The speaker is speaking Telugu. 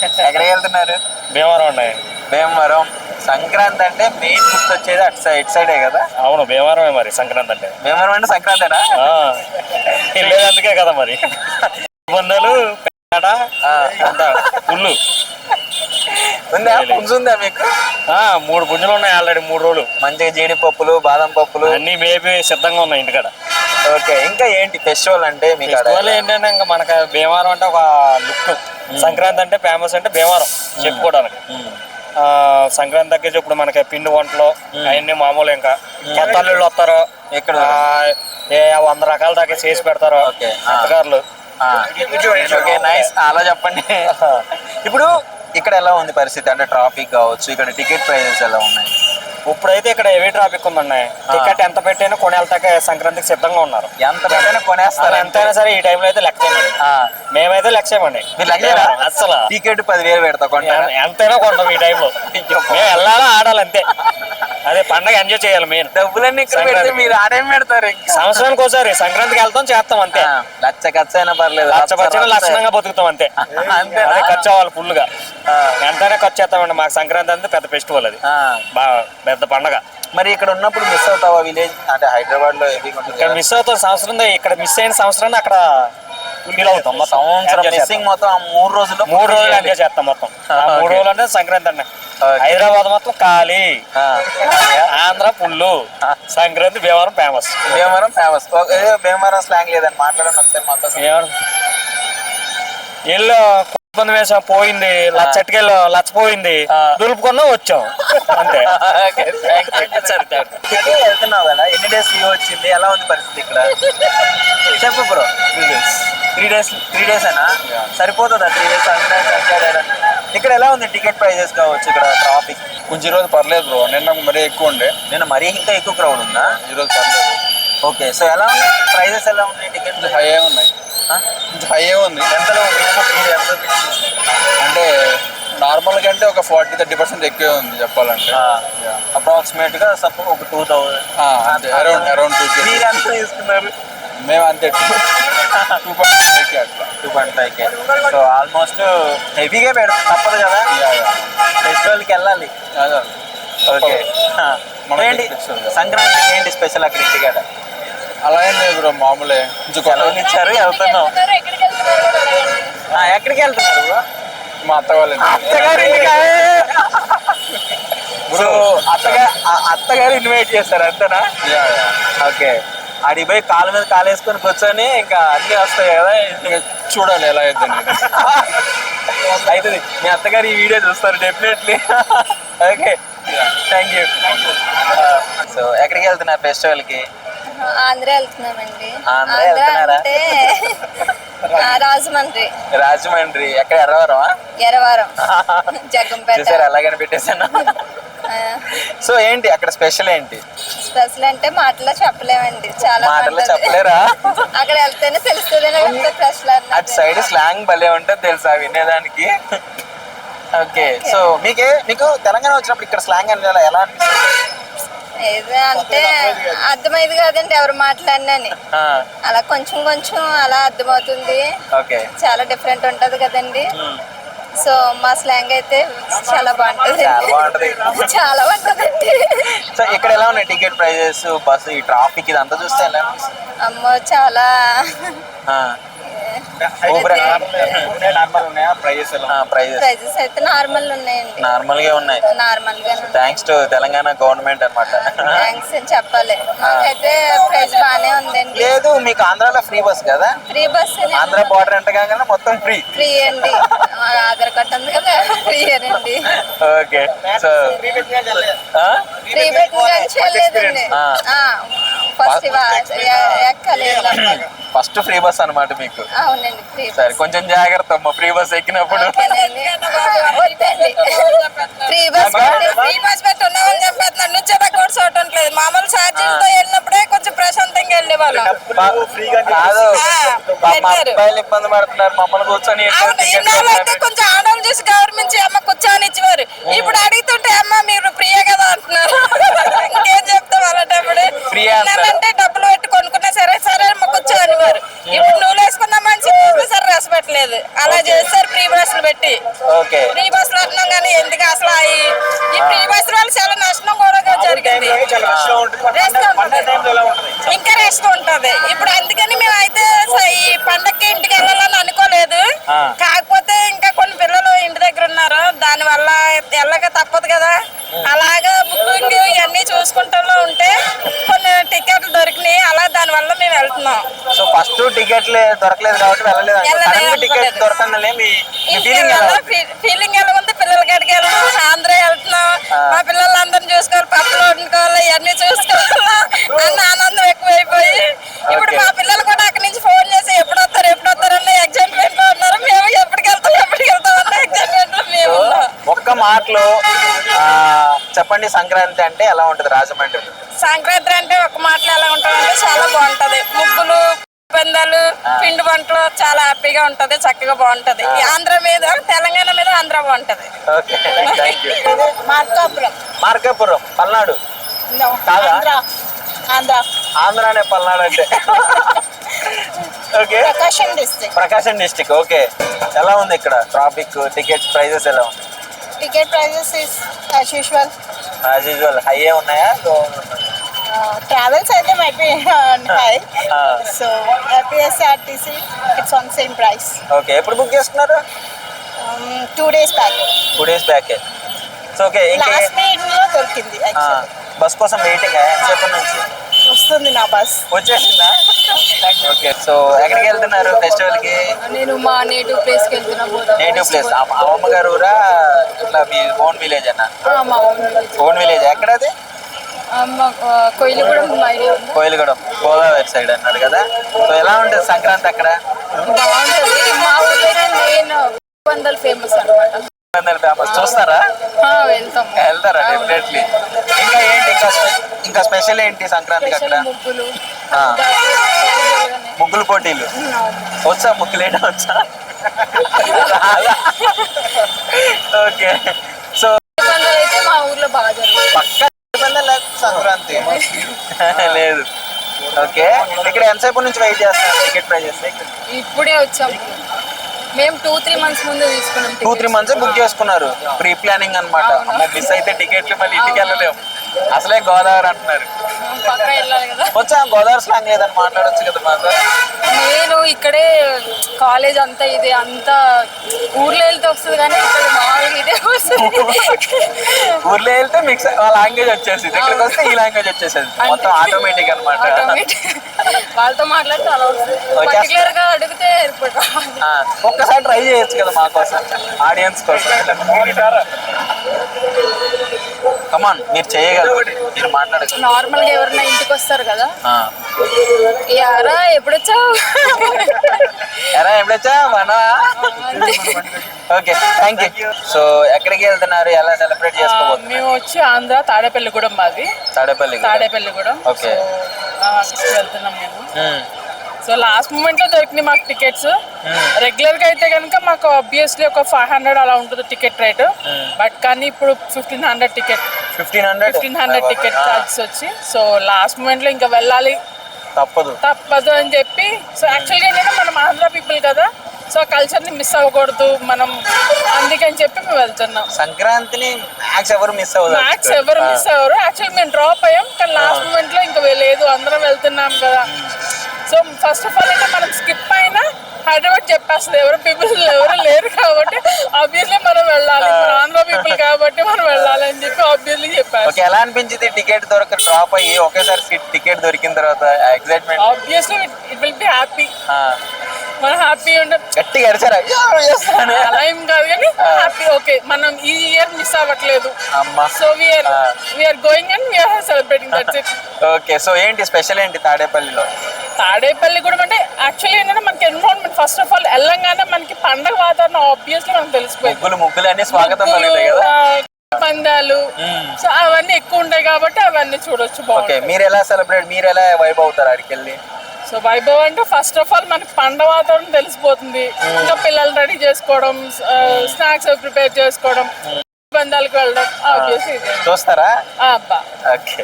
ఎక్కడికి వెళ్తున్నారు? భీమవరం ఉన్నాయి. భీమవరం. సంక్రాంతి అంటే మెయిన్ గుర్తొచ్చేది అటు సైడ్, ఇటు సైడే కదా? అవును, భీమవరమే మరి సంక్రాంతి అంటే. భీమవరం అంటే సంక్రాంతేనా? వెళ్ళేది అందుకే కదా మరి. బంధాలు అంతా పుల్లు ఉందా? పుంజు ఉందా మీకు? 3 పుంజులు ఉన్నాయి ఆల్రెడీ 3 రోజులు. మంచిగా జీడిపప్పులు, బాదం పప్పులు అన్ని మేబీ సిద్ధంగా ఉన్నాయి ఇంటికాడ. ఓకే. ఇంకా ఏంటి ఫెస్టివల్ అంటే మీకు? ఫెస్టివల్ ఏంటంటే ఇంకా మనకు భీమవరం అంటే ఒక లుక్. సంక్రాంతి అంటే ఫేమస్ అంటే భీమవరం చెప్పుకోవడానికి. సంక్రాంతి దగ్గర ఇప్పుడు మనకి పిండి వంటలు అవన్నీ మామూలు. ఇంకా కొత్త అల్లుళ్ళు వస్తారు ఇక్కడ, 100 రకాల దాకా చేసి పెడతారు అత్తగారులు. Okay, nice. అలా చెప్పండి. ఇప్పుడు ఇక్కడ ఎలా ఉంది పరిస్థితి? అంటే ట్రాఫిక్ కావచ్చు, ఇక్కడ టికెట్ ప్రైజెస్ ఎలా ఉన్నాయి? ఇప్పుడైతే ఇక్కడ హెవీ ట్రాఫిక్ ఉందండి. టికెట్ ఎంత పెట్టైనా కొనేళ్తాక సంక్రాంతికి సిద్ధంగా ఉన్నారు. ఎంత పెట్టైనా కొనేస్తారు. ఎంతైనా సరే ఈ టైంలో అయితే లెక్క చేయమండి. మేమైతే లెక్క చేయమండి. అసలు టికెట్ 10,000 పెడతా ఎంతైనా కొంటాం ఈ టైంలో. మేము వెళ్ళాలా ఆడాలి అంతే. అదే పండగ ఎంజాయ్ చేయాలి. మెయిన్ డబ్బులన్నీ ఇక్కడ పెడితే మీరు ఆడేం పెడతారు? సంవత్సరానికి ఒకసారి సంక్రాంతికి వెళ్తాం, చేస్తాం అంతే. లచ్చ ఖర్చు అయినా పర్లేదు, లక్షణంగా బతుకుతాం అంతే. అదే ఖర్చు అవ్వాలి ఫుల్ గా. ఎంతైనా ఖర్చు చేస్తామండి. మాకు సంక్రాంతి అంటే పెద్ద ఫెస్టివల్, అది బాగా పెద్ద పండగ. మరి ఇక్కడ ఉన్నప్పుడు మిస్ అవుతావా విలేజ్? అంటే హైదరాబాద్ లో ఇక్కడ మిస్ అవుతాం సంవత్సరం. ఇక్కడ మిస్ అయిన సంవత్సరాన్ని అక్కడ ఫీల్ అవుతాం. సంవత్సరం మిస్సింగ్ మొత్తం 3 రోజులు ఎంజాయ్ చేస్తాం మొత్తం. 3 రోజులు అంటే సంక్రాంతి అండి. హైదరాబాద్ మొత్తం ఖాళీ, ఆంధ్ర పుల్లు. Sankranti Bhimavaram famous. Bhimavaram famous. Bhimavaram slang లేదని మాట్లాడండి ఒకసారి మాతో. ఎల్లు ఇబ్బంది వేసాం, పోయింది. లచ్చటికెళ్ళి లచ్చపోయింది, దులుపుకున్నా వచ్చాం అంతే. వెళ్తున్నావు కదా, ఎన్ని డేస్ లీవ్ వచ్చింది? ఎలా ఉంది పరిస్థితి ఇక్కడ? చెప్పు బ్రో. 3 డేస్ అయినా సరిపోతుందా? 3 డేస్ ఇక్కడ ఎలా ఉంది టికెట్ ప్రైజెస్ కావచ్చు? ఇక్కడ ట్రాఫిక్ కొంచెం ఈరోజు పర్లేదు బ్రో. నిన్న మరీ ఎక్కువ ఉండే. నిన్న మరీ ఇంకా ఎక్కువ క్రౌడ్ ఉందా? ఈరోజు పర్లేదు. ఓకే. సో ఎలా ఉంది ప్రైజెస్? ఎలా ఉన్నాయి టికెట్? హై ఉన్నాయి, కొంచెం హై ఉంది. ఎంతలో అంటే నార్మల్ కంటే ఒక 40-30% ఎక్కువే ఉంది చెప్పాలంటే. అప్రాక్సిమేట్ గా సపోజ్ ఒక 2,000 అరౌండ్ 2,000. మీరు ఎంత తీసుకున్నారు? మేము అంతే 2.5K అట్లా. 2.5K. సో ఆల్మోస్ట్ హెవీగా పెడతాం, తప్పదు కదా, ఫెస్టివల్కి వెళ్ళాలి. ఓకే. ఏంటి సంక్రాంతికి ఏంటి స్పెషల్ అక్కడ ఇంటికాడ? అలా ఏం లేదు బ్రో, మామూలే. సెలవులు ఇచ్చారు, వెళ్తున్నాం. ఎక్కడికి వెళ్తున్నారు? మా అత్త వాళ్ళు. సో అత్తగారు ఇన్వైట్ చేస్తారు అంతేనా? ఓకే. ఆడికి పోయి కాలు మీద కాలు వేసుకొని కూర్చొని ఇంకా అన్నీ వస్తాయి కదా, చూడాలి ఎలా అవుతుంది. అవుతుంది. మీ అత్తగారు ఈ వీడియో చూస్తారు definitely. Okay, thank you. So ఎక్కడికి వెళ్తున్నారు ఫెస్టివల్కి? ఆంధ్ర వెళ్తున్నామండి. ఆంధ్ర వెళ్తున్నారా? రాజమండ్రి. రాజమండ్రి ఎక్కడ? ఎర్రవరం. జగ్గంపేట. చూసారు అలాగని పెట్టేశాను. సో ఏంటి అక్కడ స్పెషల్ ఏంటి? స్పెషల్ అంటే మాటల్లో చెప్పలేమండి, చాలా మాటల్లో చెప్పలేరా? అక్కడ వెళ్తేనే తెలుస్తుంది. అటు సైడ్ స్లాంగ్ భలే ఉంటుంది తెలుసా వినేదానికి. ఓకే. సో మీకు తెలంగాణ వచ్చినప్పుడు ఇక్కడ స్లాంగ్ అని ఎలా అనిపిస్తుంది? ఏదో అంటే అర్థమైంది కాదండి ఎవరు మాట్లాడినని, అలా కొంచెం కొంచెం అలా అర్థమవుతుంది. చాలా డిఫరెంట్ ఉంటది కదండి. సో మా స్లాంగ్ అయితే చాలా బాగుంటది, చాలా బాగుంటదండి. సో ఇక్కడ ఎలా ఉన్నాయి టికెట్ ప్రైజెస్, బస్సు, ఈ ట్రాఫిక్ ఇదంతా చూస్తే ఎలా? అమ్మో చాలా. ప్రైజెస్ అయితే నార్మల్ ఉన్నాయండి. నార్మల్ గా ఉన్నాయి. థ్యాంక్స్ టు తెలంగాణ గవర్నమెంట్ అన్నమాట. థ్యాంక్స్ అని చెప్పాలి. మాకైతే ప్రైస్ బాగానే ఉందండి. లేదు, మీకు ఆంధ్రాలో ఫ్రీ బస్ కదా? Free bus. ఆంధ్ర బార్డర్ అంటే కాగానే మొత్తం ఫ్రీ అండి. ఆధార్ కార్డ్ ఉంది కదా, ఫ్రీ అండి. ఓకే. సో ఫ్రీ పెట్టలేదండి. ఫస్ట్ ఫ్రీ బస్ అన్నమాట మీకు? అవునండి. సరే, కొంచెం జాగ్రత్త అమ్మ ఫ్రీ బస్ ఎక్కినప్పుడు. ఫ్రీ బస్ పెట్టి ఉన్నామని చెప్పేస్తున్నాడు. నుంచోదా కూడా చూడటం లేదు. మామూలు ఛార్జీలతో వెళ్ళినప్పుడే కొంచెం ప్రశాంతంగా వెళ్ళేవాళ్ళం. కాదు, అబ్బాయిలు ఇబ్బంది పడుతున్నారు, మమ్మల్ని కూర్చొని కొంచెం ఆడవాళ్ళు చూసి గవర్నమెంట్ అమ్మ కూర్చొని ఇచ్చేవారు. ఇప్పుడు అడుగుతుంటే అమ్మ మీరు ఫ్రీయే కదా అంటున్నారు. ఇంకేం చెప్తాం అలాంటప్పుడు? అంటే డబ్బులు పెట్టి కొనుక్కున్నా సరే సరే అమ్మ కూర్చోని వారు. ఇప్పుడు నువ్వు వేసుకున్న మనిషి సరే రెస్ పెట్టలేదు, అలా చేస్తారు ఫ్రీ బస్సులు పెట్టి. ఓకే ఫ్రీ బస్సులు అంటున్నాం కానీ ఎందుకు అసలు ఈ ఫ్రీ బస్సుల వల్ల చాలా నష్టం కూడా జరిగింది. Rest ఉంటుంది. ఇంకా రెస్ట్ ఉంటది. ఇప్పుడు అందుకని మేము అయితే ఈ పండక్కి ఇంటికి వెళ్ళాలని అనుకోలేదు. కాకపోతే ఇంకా కొన్ని పిల్లలు ఇంటి దగ్గర ఉన్నారు, దాని వల్ల వెళ్ళక తప్పదు కదా. అలాగా బుకింగ్ ఇవన్నీ చూసుకుంటూ ఉంటే కొన్ని టికెట్లు దొరికినాయి, అలా దాని వల్ల మేము వెళ్తున్నాం. సో ఫస్ట్ టికెట్లు దొరకలేదు కాబట్టి వెళ్ళలేదు. టికెట్ దొరకనలే మీ ఫీలింగ్ ఎలా ఉంది? పిల్లల కాడికి వెళ్తున్నాం, ఆంధ్ర వెళ్తున్నాం, మా పిల్లలందరినీ చూసుకోవాలి, పప్పులు వండుకోవాలి, ఇవన్నీ చూసుకోవాలా అన్న ఆనందం ఎక్కువైపోయి ఇప్పుడు మా పిల్లలు కూడా అక్కడి నుంచి ఫోన్ చేసి ఎప్పుడు వస్తారు అన్న ఎగ్జైట్మెంట్ లో ఉన్నారు. మేము ఎప్పటికి వెళ్తాం అన్న ఎగ్జైట్మెంట్ లో మేము ఉన్నాం. ఒక్క మాటలో చెప్పండి, సంక్రాంతి అంటే ఎలా ఉంటది రాజమండ్రి? సంక్రాంతి అంటే ఒక మాటలో ఎలా ఉంటదంటే చాలా బాగుంటది. ముగ్గులు, పందాలు, పిండి వంటలు చాలా హ్యాపీగా ఉంటది, చక్కగా బాగుంటది. ఈ ఆంధ్ర మీద, తెలంగాణ మీద ఆంధ్ర బాగుంటది. Okay, thank you. Markapuram. Markapuram Palnadu కాదా? ఆంధ్రానే పల్నాడు అంటే. ఓకే, ప్రకాశం డిస్ట్రిక్ట్. ఓకే, ఎలా ఉంది ఇక్కడ ట్రాఫిక్, టికెట్ ప్రైజెస్ ఎలా ఉంది? Ticket prices is as usual. As usual హైయే ఉన్నాయా? Travels అయితే might be high. So APSRTC it's on same price. Okay, ఎప్పుడు బుక్ చేసుకున్నారు? 2 days back. 2 days back. So okay, last minute లో దొరికింది. బస్ కోసం వెయిటింగ్ ఎంతసేపు నుంచి? వస్తుంది నా బస్. వచ్చేసిందా? ఓకే, సో ఎక్కడికి వెళ్తున్నారు ఫెస్టివల్ కి? నేను మా నేటివ్ ప్లేస్ కి వెళ్తున్నా. నేటివ్ ప్లేస్ అమ్మమ్మ గారు ఊరా, ఇట్లా మీ ఓన్ విలేజ్ అన్న? మా ఓన్ విలేజ్ ఎక్కడది? కోయిలగూడెం ఐడియా ఉంది. కోయిలగూడెం గోదావరి సైడ్ అన్నారు కదా. సో ఎలా ఉంటుంది సంక్రాంతి అక్కడ? బాగుంటుంది. మా ఊర్లో మెయిన్ పందాలు ఫేమస్ అన్నమాట. ఫేమస్. చూస్తారా? వెళ్తారా? డెఫినెట్లీ. ఇంకా ఏంటి, ఇంకా స్పెషల్ ఏంటి సంక్రాంతికి అక్కడ? ముగ్గులు, ముగ్గులు పోటీలు వచ్చా? ముగ్గులు ఏంటో వచ్చా? ఓకే, సో పందాలు అయితే మా ఊర్లో బాగా జరుగుతుంది. పక్క సంక్రాంతి లేదు. ఓకే, ఇక్కడ ఎంతసేపు నుంచి వెయిట్ చేస్తున్నారు టికెట్ ప్రైజెస్? ఇప్పుడే వచ్చాము మేము. 2-3 months ముందే తీసుకున్నాం. 2-3 months బుక్ చేసుకున్నారు. ప్రీ ప్లానింగ్ అనమాట. మిస్ అయితే టికెట్లు మళ్ళీ ఇంటికి వెళ్ళలేము. అసలే గోదావరి అంటున్నారు. పక్కా వెళ్ళాలి కదా. వచ్చా గోదావరి స్లాంగ్ లేదని మాట్లాడొచ్చు కదా మాతో. నేను ఇక్కడే కాలేజ్ అంతా ఇదే, అంతా ఊర్లో వెళ్తే వస్తుంది కానీ ఇక్కడ మామూలుగా ఇదే వస్తుంది. ఊర్లో వెళ్తే మిక్స్ లాంగ్వేజ్ వచ్చేసింది, ఇక్కడికి వస్తే ఈ లాంగ్వేజ్ వచ్చేసేది. మొత్తం ఆటోమేటిక్ అనమాట. వాళ్ళతో మాట్లాడితే అలా వస్తుంది. పర్టికులర్ గా అడిగితే ఎయిర్పోర్ట్. ఒక్కసారి ట్రై చేయొచ్చు కదా మా కోసం, ఆడియన్స్ కోసం. కమాన్, మీరు చేయగలరు, మీరు మాట్లాడగలరు. నార్మల్ గా ఎవరైనా ఇంటికి వస్తారు కదా, యారా ఎప్పుడొచ్చావు, ఎప్పుడొచ్చా మన. Okay, thank you. సో ఎక్కడికి వెళ్తున్నారు, ఎలా సెలబ్రేట్ చేసుకోబోతున్నారు? మేము వచ్చి ఆంధ్ర తాడేపల్లిగూడెం మాది. తాడేపల్లిగూడెం. ఓకే, వెళ్తున్నాం మేము. సో లాస్ట్ మూమెంట్ లో దొరికినాయి మాకు టికెట్స్. రెగ్యులర్ గా అయితే కనుక మాకు ఆబ్వియస్లీ ఒక 500 అలా ఉంటుంది టికెట్ రేట్. బట్ కానీ ఇప్పుడు 1500 టికెట్ 1500 టికెట్ ఛార్జెస్ వచ్చి, సో లాస్ట్ మూమెంట్ లో ఇంకా వెళ్ళాలి, తప్పదు అని చెప్పి. సో యాక్చువల్గా ఏంటంటే మనం ఆంధ్ర పీపుల్ కదా, సో కల్చర్ ని మిస్ అవ్వకూడదు మనం, అందుకని చెప్పి మేము వెళ్తున్నాం. సంక్రాంతిని మ్యాక్స్ ఎవరు మిస్ అవ్వరు. యాక్చువల్లీ మేము డ్రాప్ అయ్యాం, కానీ లాస్ట్ మూమెంట్ లో ఇంకా లేదు, అందరం వెళ్తున్నాం కదా. సో ఫస్ట్ ఆఫ్ ఆల్ అంటే మనం స్కిప్ అయినా హైదరాబాద్ చెప్పేస్తుంది, ఎవరు లేరు కాబట్టి ఆబ్వియస్లీ మనం వెళ్ళాలి, ఆంధ్ర పీపుల్ కాబట్టి మనం వెళ్ళాలి అని చెప్పి ఆబ్వియస్లీ చెప్పారు. ఎలా అనిపించింది టికెట్ డ్రాప్ అయ్యి ఒకేసారి టికెట్ దొరికిన తర్వాత excitement? Obviously it will be happy. మనం హ్యాపీ ఉండదు, గట్టిగా అరిచారా? అలా ఏం కాదు కానీ హ్యాపీ. ఓకే, మనం ఈ ఇయర్ మిస్ అవ్వట్లేదు, so we're going and we're celebrating, that's it. Okay, so ఏంటి స్పెషల్ ఏంటి తాడేపల్లిలో? తాడేపల్లిగూడెం అంటే యాక్చువల్లీ ఏంటంటే మనకి ఎన్విరాన్మెంట్, ఫస్ట్ ఆఫ్ ఆల్ వెళ్ళంగానే మనకి పండగ వాతావరణం ఆబ్వియస్లీ మనకు తెలిసిపోయింది. ముగ్గులు అన్ని స్వాగతం పందాలు, సో అవన్నీ ఎక్కువ ఉంటాయి కాబట్టి అవన్నీ చూడొచ్చు. ఓకే, మీరు ఎలా సెలబ్రేట్, మీరు ఎలా వైబ్ అవుతారు అక్కడికి వెళ్ళి? సో వైభవ్ అంటే ఫస్ట్ ఆఫ్ ఆల్ మనకి పండగ వాతావరణం తెలిసిపోతుంది. ఇంకా పిల్లలు రెడీ చేసుకోవడం, స్నాక్స్ ప్రిపేర్ చేసుకోవడం, పందాలకు వెళ్ళడం, ఆబ్వియస్లీ చూస్తారా? అబ్బా. ఓకే.